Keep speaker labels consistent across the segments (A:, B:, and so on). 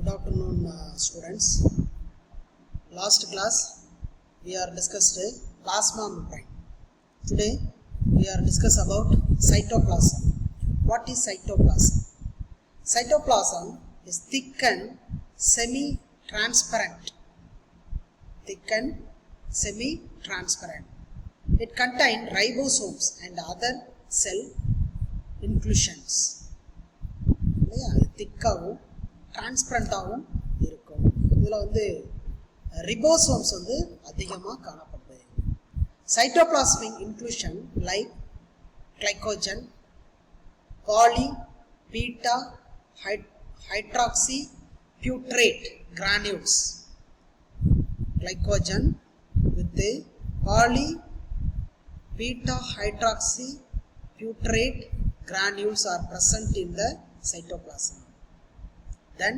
A: Good afternoon, students. Last class we are discussed plasma membrane. Today we are discuss about cytoplasm. What is cytoplasm? Cytoplasm is thick and semi-transparent. It contains ribosomes and other cell inclusions. திக்காகவும் டிரான்ஸ்பரண்டாகவும் இருக்கும். இதில் ribosomes அதிகமாக காணப்படுது. Cytoplasmic inclusion like glycogen, poly beta hydroxy butyrate granules. Glycogen with poly beta hydroxy butyrate granules are present in the cytoplasm. Then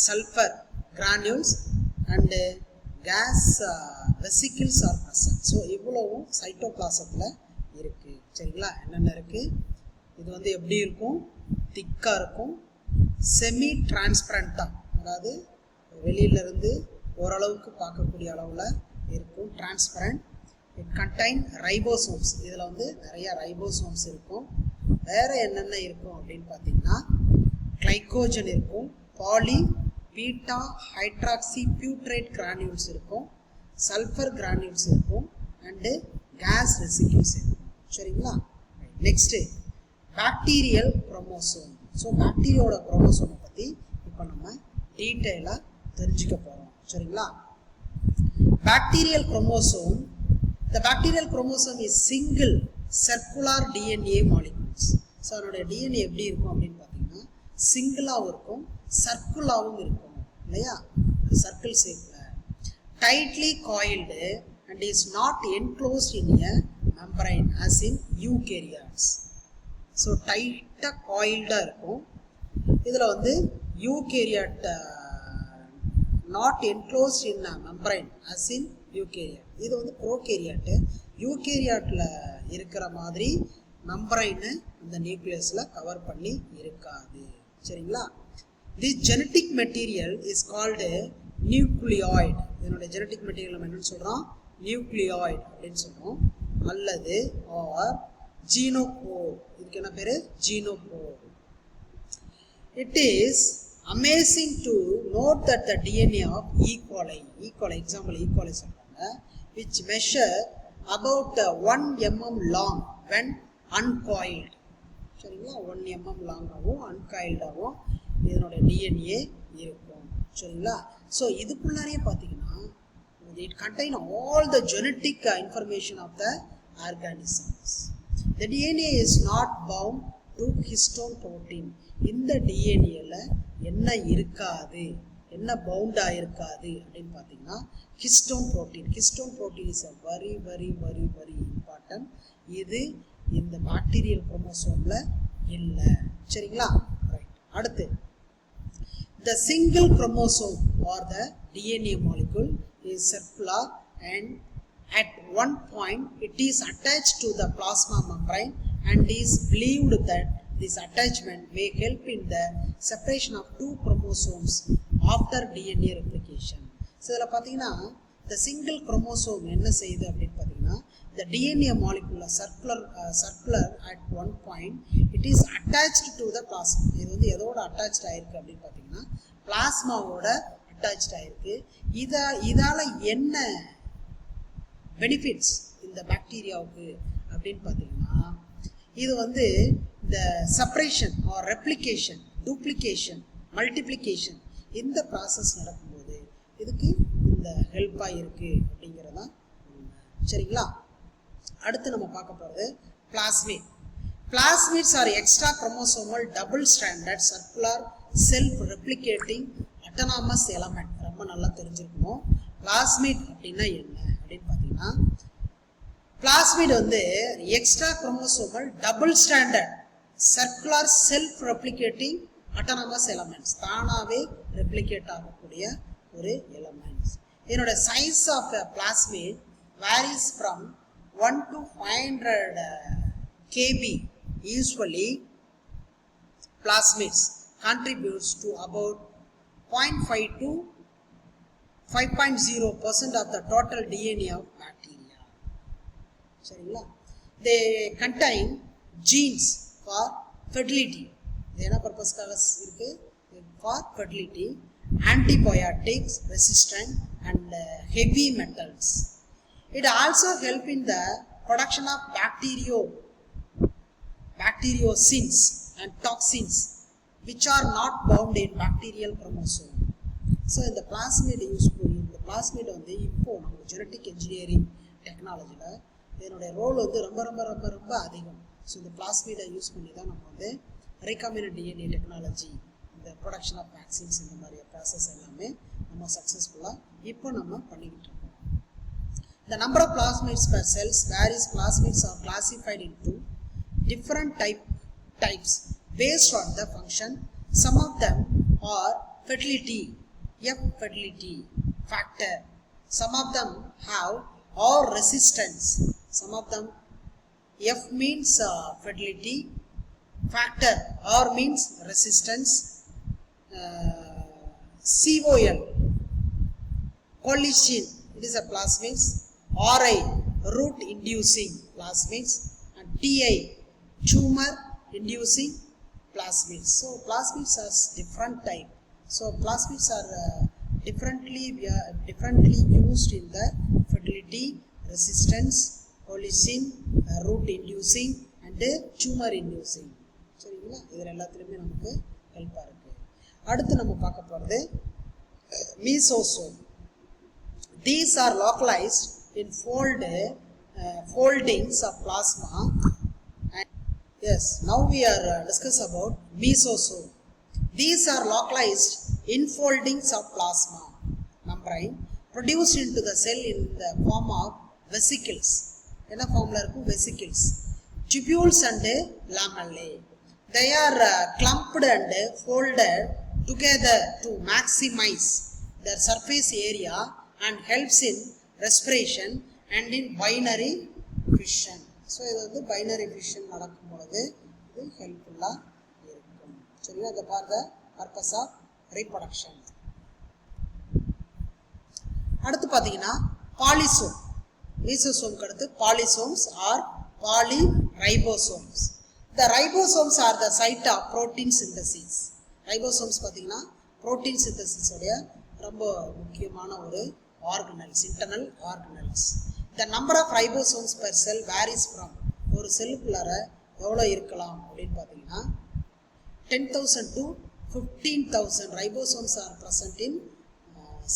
A: sulfur granules and gas vesicles are present. So இவ்வளவு சைட்டோபிளாசத்துல இருக்கு. சரிங்களா? என்னென்ன இருக்கு? இது எப்படி இருக்கும்? திக்கா இருக்கும், செமி டிரான்ஸ்பரண்டா, அதாவது வெளியில இருந்து ஓரளவுக்கு பார்க்கக்கூடிய அளவுல இருக்கும். டிரான்ஸ்பரண்ட். It contain ribosomes. இதில் நிறைய ribosomes இருக்கும். வேற என்னென்ன இருக்கும் அப்படின்னு பார்த்தீங்கன்னா கிளைகோஜன் இருக்கும், poly beta hydroxy butyrate granules இருக்கும், சல்ஃபர் கிரானியூல்ஸ் இருக்கும், அண்டு கேஸ் ரெசிக்யூல்ஸ் இருக்கும். சரிங்களா? Next bacterial chromosome. ஸோ பாக்டீரியாவோட குரோமோசோமை பற்றி இப்போ நம்ம டீட்டெயிலாக தெரிஞ்சுக்க போகிறோம். சரிங்களா? Bacterial chromosome. The bacterial chromosome is single circular DNA molecules. So அதனுடைய டிஎன்ஏ எப்படி இருக்கும் அப்படின்னு பார்த்தீங்கன்னா சிங்கிளாகவும் இருக்கும், சர்க்குலாகவும் இருக்கும். இல்லையா? சர்க்கிள் ஷேப்பில் tightly coiled and is not enclosed in a membrane as in eukaryotes. So டைட்டாக காயில்டாக இருக்கும். இதில் eukaryote not enclosed in membrane as in eukaryote. இது ப்ரோகேரியாட்டு. யூகேரியாட்டில் இருக்கிற மாதிரி மெம்பரைனை அந்த நியூக்ளியஸில் கவர் பண்ணி இருக்காது. சரிங்களா? This genetic material is called nucleoid. இதனுடைய ஜெனட்டிக் மெட்டீரியல் நம்ம என்னன்னு சொல்கிறோம்? நியூக்ளியாய்டு அப்படின்னு சொல்கிறோம். அல்லது ஆர் ஜீனோபோர். இதுக்கு என்ன பேர்? Genophore. It is amazing to note that the DNA of E. coli, example E. coli சொல்றாங்க, which measure about 1 mm long when uncoiled. சரிங்களா? 1 mm long ஆகும், uncoiled ஆகும் இதனுடைய DNA இருக்கும். சரிங்களா? ஸோ இதுக்குள்ளாரையே பார்த்தீங்கன்னா it contain all the genetic information of the organisms. The DNA is not bound to histone protein. இந்த டிஎன்ஏல என்ன இருக்காது, என்ன பவுண்டா இருக்காது அப்படின்னு பார்த்தீங்கன்னா histone protein. Histone protein is very very very very important. இது இந்த பாக்டீரியல் குரோமோசோம்ல இல்லை. சரிங்களா? ரைட். அடுத்து the single chromosome or the DNA molecule is circular and at one point it is attached to the plasma membrane and is believed that this attachment may help in the separation of two chromosomes after DNA replication. So இதில் பார்த்தீங்கன்னா the single chromosome என்ன செய்யுது அப்படின்னு பார்த்தீங்கன்னா the DNA molecule circular at one point it is attached to the plasma. இது எதோட attached ஆயிருக்கு அப்படின்னு பார்த்தீங்கன்னா பிளாஸ்மாவோட அட்டாச்ட் ஆயிருக்கு. இதால என்ன பெனிஃபிட்ஸ் இந்த பாக்டீரியாவுக்கு அப்படின்னு பார்த்தீங்கன்னா இது இந்த separation or replication, duplication, multiplication இந்த ப்ராசஸ் நடக்கும்போது இதுக்கு இந்த ஹெல்ப்பாக இருக்குது அப்படிங்கிறதான். சரிங்களா? அடுத்து நம்ம பார்க்க போகிறது plasmid. Plasmids are extra chromosomal double standard circular self replicating autonomous element. ரொம்ப நல்லா தெரிஞ்சிருக்கணும். பிளாஸ்மிட் அப்படின்னா என்ன அப்படின்னு பார்த்தீங்கன்னா plasmid extra chromosomal double standard circular self replicating autonomous elements. தானாகவே ரெப்ளிகேட் ஆகக்கூடிய ஒரு எலமெண்ட்ஸ். இதனோட size of plasmid varies from 1 to 500 kb. Usually plasmids contributes to about 0.5 to 5.0% of the total DNA of bacteria. சரிங்களா? They contain genes for fertility. இது என்ன பர்பஸ்க்காக இருக்கு? For fertility, antibiotics resistant and heavy metals. It also help in the production of bacteriocins and toxins which are not bound in bacterial chromosome. So இந்த plasmid use பண்ணி இந்த plasmid வந்து இப்போ நம்ம ஜெனடிக் இன்ஜினியரிங் டெக்னாலஜியில் இதனுடைய ரோல் வந்து ரொம்ப ரொம்ப ரொம்ப ரொம்ப அதிகம். ஸோ இந்த பிளாஸ்மிடை யூஸ் பண்ணி தான் நம்ம வந்து ரெக்கம்பினன்ட் டிஎன்ஏ டெக்னாலஜி, இந்த ப்ரொடக்ஷன் ஆஃப் வேக்சின்ஸ், இந்த மாதிரி ப்ராசஸ் எல்லாமே நம்ம சக்ஸஸ்ஃபுல்லாக இப்போ நம்ம பண்ணிக்கிட்டு இருக்கோம். The number of plasmids per cells varies. Plasmids are classified into different types based on the function. Some of them are fertility, F fertility factor. Some of them have or resistance. Some of them, F means fertility factor, or means resistance, COL coalition, it is a plasmids, RI root inducing plasmids, and TI tumor inducing plasmids. So plasmids are different type. So plasmids are differently used in the fertility, resistance, coalition, root inducing and tumor inducing. சரிங்களா? இதில் எல்லாத்துலேயுமே நமக்கு ஹெல்ப்பாக இருக்குது. அடுத்து நம்ம பார்க்க போகிறது மீசோசோம். These are localized in foldings of plasma. And yes, now we are discuss about mesosome. These are localized infoldings of plasma membrane produced into the cell in the form of vesicles. என்ன ஃபார்ம்ல இருக்கும்? vesicles, tubules and lamellae. They are clumped and folded together to maximize their surface area and helps in respiration and in binary fission. So இது வந்து binary fission நடக்கும் பொழுது இது ஹெல்ப்ஃபுல்லாக இருக்கும். சரிங்களா? அதை பார்த்த பர்பஸ் ஆஃப் ரீப்ரொடக்ஷன். அடுத்து பார்த்தீங்கன்னா பாலிசோம். மீசோசோம்க்கு அடுத்து பாலிசோம்ஸ் R பாலிரைபோசோம்ஸ். The ribosomes are the site of protein synthesis. Ribosomes பார்த்தீங்கன்னா protein synthesis உடைய ரொம்ப முக்கியமான ஒரு organelles, internal organelles. The number of ribosomes per cell varies from, ஒரு செல்லுக்குள்ளார எவ்வளோ இருக்கலாம் அப்படின்னு பார்த்தீங்கன்னா 10,000 to 15,000 ribosomes are present in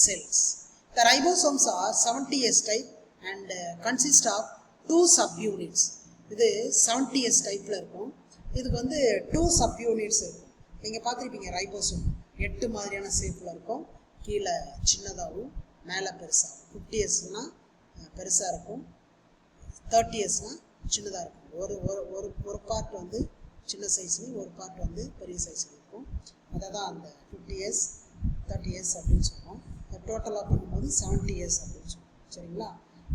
A: cells. The ribosomes are 70S type and consist of 2 subunits. இது 70S டைப்பில் இருக்கும். இதுக்கு வந்து 2 சப்யூனிட்ஸ் இருக்கும். நீங்கள் பார்த்துருப்பீங்க ரைபோசோம் 8 மாதிரியான ஷேப்பில் இருக்கும். கீழே சின்னதாகவும் மேலே பெருசாகும். 50Sனா பெருசாக இருக்கும், 30Sனா சின்னதாக இருக்கும். ஒரு பார்ட் வந்து சின்ன சைஸ்லையும் ஒரு பார்ட் வந்து பெரிய சைஸ்லையும் இருக்கும். அதை தான் அந்த 50S 30S அப்படின்னு சொல்லுவோம். டோட்டலாக பண்ணும்போது 70S அப்படின்னு சொல்லுவோம். சரிங்களா?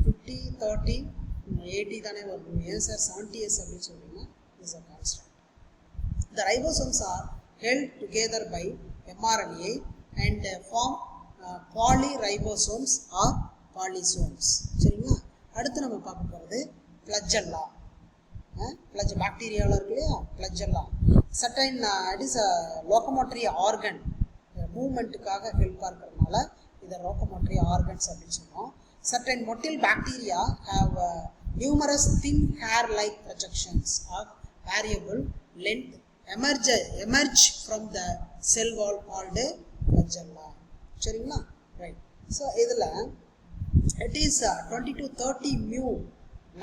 A: 50, 30, 80 தானே வரும். ஏன் சார் 70S அப்படின்னு சொல்றீங்கன்னா is a constant. The ribosomes are held together by mRNA and form polyribosomes or polysomes. சரிங்களா? அடுத்து நம்ம பார்க்க போகிறது flagella. பாக்டீரியாவில் இருக்கு இல்லையா flagella. Certain it is a locomotory organ, மூவ்மெண்ட்டுக்காக ஹெல்ப்பாக இருக்கிறதுனால இதை locomotory organs அப்படின்னு சொல்லுவோம். Certain motile bacteria have numerous thin hair-like projections of variable length emerge from the cell wall called flagella. சரிங்களா? ரைட். ஸோ இதில் it is 20 to 30 mu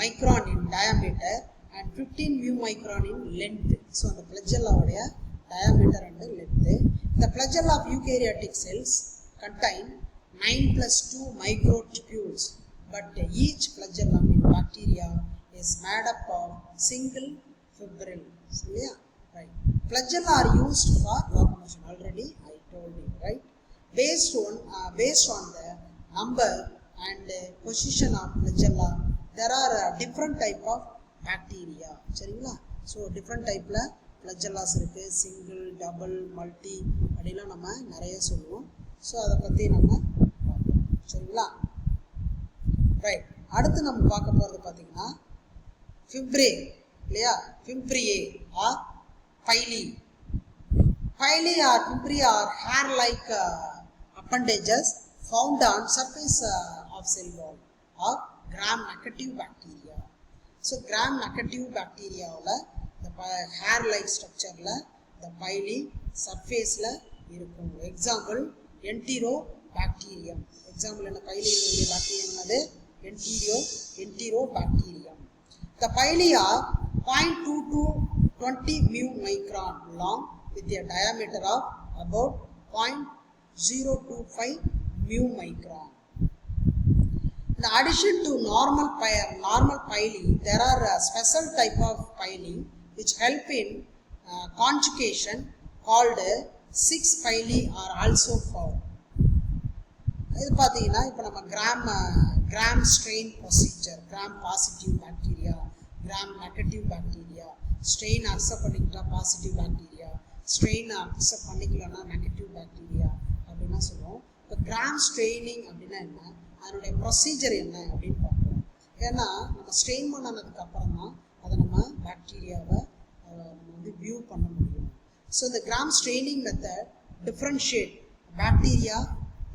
A: micron in diameter and 15 mu micron in length. So அந்த flagella-உடைய diameter and length. The flagella of eukaryotic cells contain 9+2 microtubules, but each flagellum in bacteria is made up of single fibril. Yeah, right. Flagella are used for locomotion. Already I told you, right? Based on the number and position of flagella, there are different type of bacteria. சரிங்களா? So different type la ஃப்ளஜெல்லாஸ் இருக்குது, single, double, multi அப்படிலாம் நம்ம நிறைய சொல்லுவோம். So அதை பற்றி நம்ம பார்ப்போம். சரிங்களா? ரைட். அடுத்து நம்ம பார்க்க போகிறது பார்த்தீங்கன்னா ஃபிப்ரே இல்லையா, fibriae or pili. Pili or fibri are hair-like appendages found on surface of cell wall or gram-negative bacteria. So gram-negative bacteria the hair-like structure the pili surface இருக்கும். Example Enterobacterium. Example என்ன pili bacterium அது Enterobacterium. The pili are 0.2 to 20 μ long with a diameter of about 0.025 μ. In addition to normal pili, there are a special type of pili which help in conjugation called 6 pili are also found. இது பார்த்தீங்கன்னா இப்போ நம்ம gram strain procedure, gram positive bacteria, gram negative bacteria, strain accept பண்ணிக்கிட்டா positive bacteria, strain accept பண்ணிக்கலன்னா negative bacteria அப்படின்னா சொல்லுவோம். இப்போ gram straining அப்படின்னா என்ன, அதனுடைய ப்ரொசீஜர் என்ன அப்படின்னு பார்ப்போம். ஏன்னா நம்ம ஸ்ட்ரெயின் பண்ணதுக்கு அப்புறம் தான் அதை நம்ம பாக்டீரியாவை நம்ம வந்து வியூ பண்ண முடியும். ஸோ இந்த கிராம் ஸ்ட்ரெயினிங் மெத்தட் டிஃப்ரென்ஷியேட்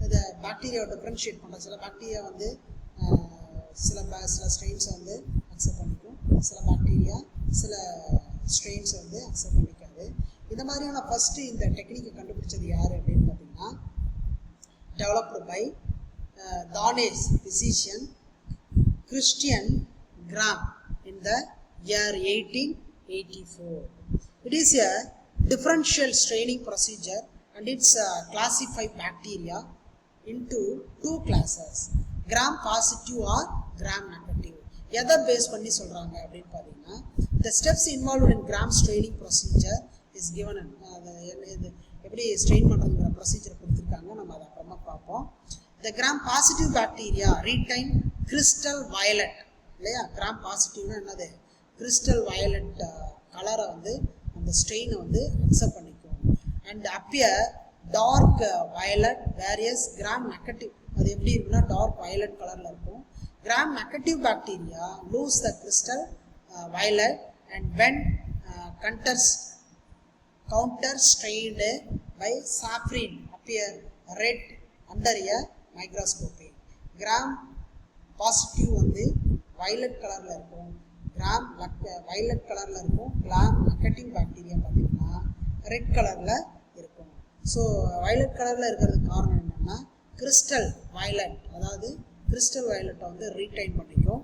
A: இதை பாக்டீரியாவை டிஃப்ரென்ஷியேட் பண்ணுற சில பாக்டீரியா வந்து சில ஸ்ட்ரெயின்ஸை வந்து அக்செப்ட் பண்ணிக்கும், சில பாக்டீரியா சில ஸ்ட்ரெயின்ஸை வந்து அக்செப்ட் பண்ணிக்காது. இந்த மாதிரியான ஃபஸ்ட்டு இந்த டெக்னிக்கை கண்டுபிடிச்சது யார் அப்படின்னு பார்த்தீங்கன்னா developed by Danish physician Christian Gram in the year 1884. It is a differential staining procedure and it's classified bacteria into two classes, gram positive or gram negative. எதை பேஸ் பண்ணி சொல்கிறாங்க அப்படின்னு பார்த்தீங்கன்னா the steps involved in gram staining procedure is given. இது எப்படி strain பண்ணுறதுங்கிற ப்ரொசீஜரை கொடுத்துருக்காங்க, நம்ம அதை அப்புறமா பார்ப்போம். The gram positive bacteria retain crystal violet இல்லையா. கிராம் பாசிட்டிவ்னா என்னது, கிறிஸ்டல் வயலட் கலரை வந்து அந்த ஸ்ட்ரெயினை வந்து அக்செப்ட் பண்ணிக்கும். And appear dark violet whereas gram negative, அது எப்படி இருக்குன்னா டார்க் வயலட் கலரில் இருக்கும். Gram negative bacteria lose the crystal violet and when counter strained by saffron appear red under a microscopy. gram positive வந்து violet கலரில் இருக்கும், gram violet கலரில் இருக்கும். gram negative பாக்டீரியா பார்த்தீங்கன்னா ரெட் கலரில் இருக்கும். ஸோ violet கலரில் இருக்கிறதுக்கு காரணம் என்னென்னா கிறிஸ்டல் வயலட், அதாவது கிறிஸ்டல் வயலட்டை வந்து ரீடைன் பண்ணிக்கும்.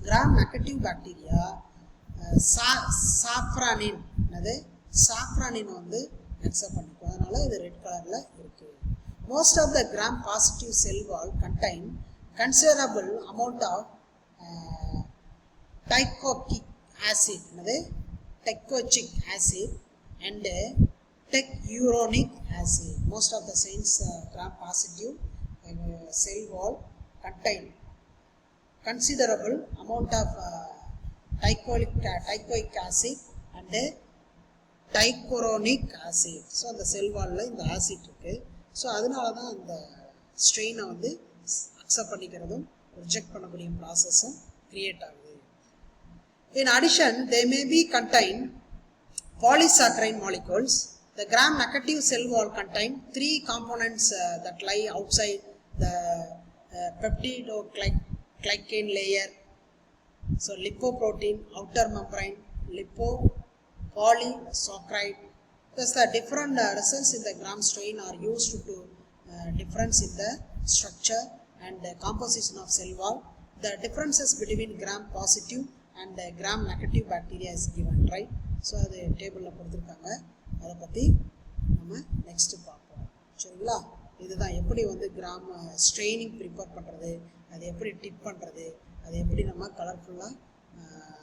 A: கிராம் நெகட்டிவ் பாக்டீரியா சாஃப்ரானின் வந்து அக்செப்ட் பண்ணிக்கும், அதனால இது ரெட் கலரில் இருக்குது. Most of the gram positive cell wall contain considerable amount of teichoic acid and telluric acid. Most of the cells gram positive cell wall contain considerable amount of teichoic acid and telluric acid. So அந்த செல் வால்ல இந்த acid இருக்கு. So அதனால தான் அந்த ஸ்ட்ரெயினை வந்து accept பண்ணிக்கிறதும் reject பண்ணக்கூடிய ப்ராசஸும் create ஆகுது. In addition, they may be contain polysaccharide molecules. The gram negative cell wall contain three components that lie outside the peptidoglycan layer. So lipoprotein, outer membrane, lipopolysaccharide. Thus the different results in the gram strain are used to difference in the structure and the composition of cell wall. The differences between gram positive and gram negative bacteria is given, right? So அது டேபிளில் கொடுத்துருக்காங்க, அதை பற்றி நம்ம next பார்ப்போம். சரிங்களா? இதுதான் எப்படி வந்து கிராம் ஸ்ட்ரெயினிங் ப்ரிப்பேர் பண்ணுறது, அது எப்படி டிப் பண்ணுறது, அது எப்படி நம்ம கலர்ஃபுல்லாக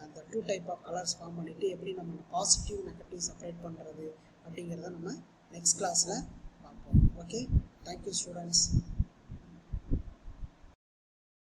A: அந்த 2 டைப் ஆஃப் கலர்ஸ் ஃபார்ம் பண்ணிவிட்டு எப்படி நம்ம பாசிட்டிவ் நெகட்டிவ் செப்பரேட் பண்ணுறது அப்படிங்கிறத நம்ம நெக்ஸ்ட் கிளாஸில் பார்ப்போம். Okay, thank you students.